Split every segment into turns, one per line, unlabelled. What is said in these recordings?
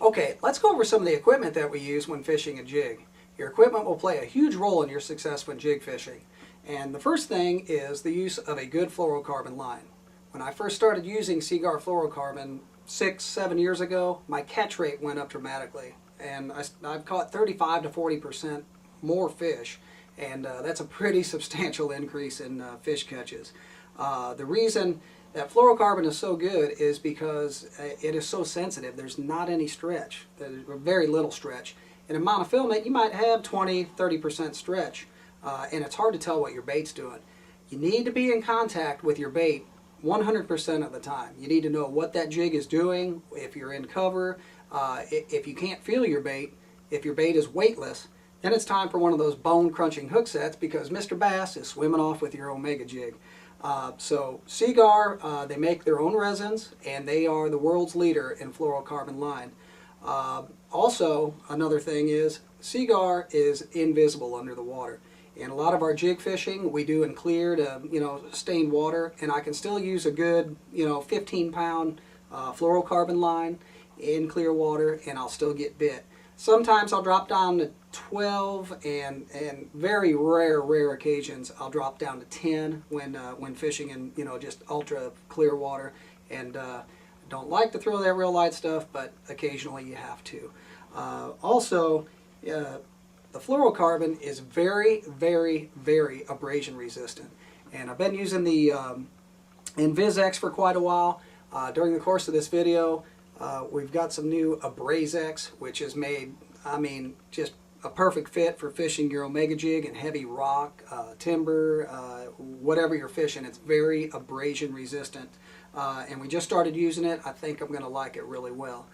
Okay, let's go over some of the equipment that we use when fishing a jig. Your equipment will play a huge role in your success when jig fishing. And the first thing is the use of a good fluorocarbon line. When I first started using Seaguar fluorocarbon 6-7 years ago, my catch rate went up dramatically. And I've caught 35 to 40% more fish. And that's a pretty substantial increase in fish catches. The reason that fluorocarbon is so good is because it is so sensitive. There's not any stretch. There's very little stretch. In a monofilament, you might have 20-30% stretch, and it's hard to tell what your bait's doing. You need to be in contact with your bait 100% of the time. You need to know what that jig is doing, if you're in cover. If you can't feel your bait, if your bait is weightless, then it's time for one of those bone-crunching hook sets because Mr. Bass is swimming off with your Omega jig. So Seaguar, they make their own resins, and they are the world's leader in fluorocarbon line. Also, another thing is Seaguar is invisible under the water. And a lot of our jig fishing we do in clear to stained water, and I can still use a good 15-pound fluorocarbon line in clear water, and I'll still get bit. Sometimes I'll drop down to 12, and very rare occasions I'll drop down to 10 when fishing in just ultra clear water. And don't like to throw that real light stuff, but occasionally you have to. Also, the fluorocarbon is very abrasion resistant, and I've been using the InvisX for quite a while. During the course of this video, we've got some new AbrazeX, which is made, just a perfect fit for fishing your Omega jig and heavy rock, timber, whatever you're fishing. It's very abrasion resistant, and we just started using it. I think I'm going to like it really well.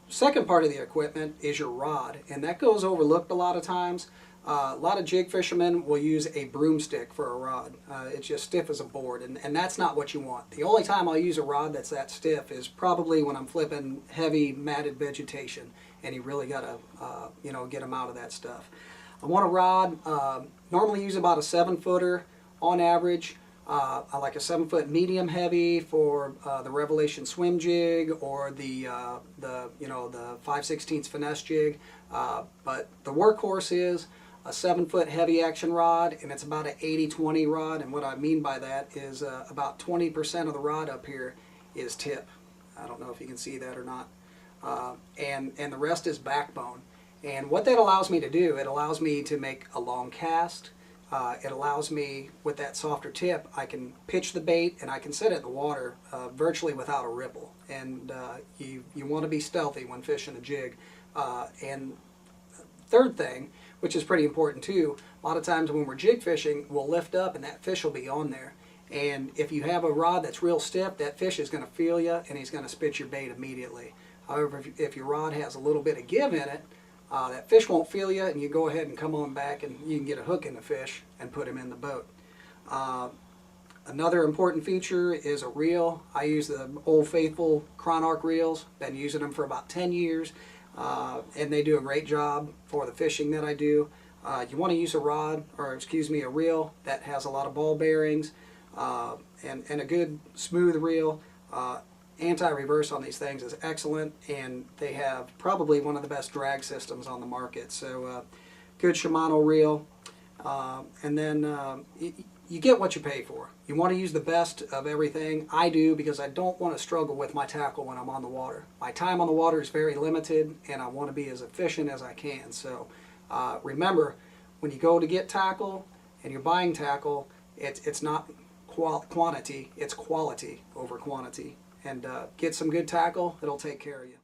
Second part of the equipment is your rod, and that goes overlooked a lot of times. A lot of jig fishermen will use a broomstick for a rod. It's just stiff as a board, and that's not what you want. The only time I'll use a rod that's that stiff is probably when I'm flipping heavy matted vegetation, and you really got to get them out of that stuff. I want a rod, normally use about a 7-footer on average. I like a 7-foot medium heavy for the Revelation swim jig or the 5/16 finesse jig, but the workhorse is a 7-foot heavy action rod, and it's about an 80-20 rod. And what I mean by that is about 20% of the rod up here is tip. I don't know if you can see that or not. And the rest is backbone. And what that allows me to do, it allows me to make a long cast. It allows me, with that softer tip, I can pitch the bait and I can set it in the water virtually without a ripple. And you want to be stealthy when fishing a jig. And third thing, which is pretty important too, a lot of times when we're jig fishing, we'll lift up and that fish will be on there. And if you have a rod that's real stiff, that fish is going to feel you and he's going to spit your bait immediately. However, if your rod has a little bit of give in it, that fish won't feel you, and you go ahead and come on back and you can get a hook in the fish and put him in the boat. Another important feature is a reel. I use the Old Faithful Chronarch reels. Been using them for about 10 years, and they do a great job for the fishing that I do. You want to use a reel that has a lot of ball bearings and a good smooth reel. Anti-reverse on these things is excellent, and they have probably one of the best drag systems on the market. So good Shimano reel, and then you get what you pay for. You want to use the best of everything. I do, because I don't want to struggle with my tackle when I'm on the water. My time on the water is very limited, and I want to be as efficient as I can. So remember, when you go to get tackle and you're buying tackle, it's not quantity, it's quality over quantity. And get some good tackle, it'll take care of you.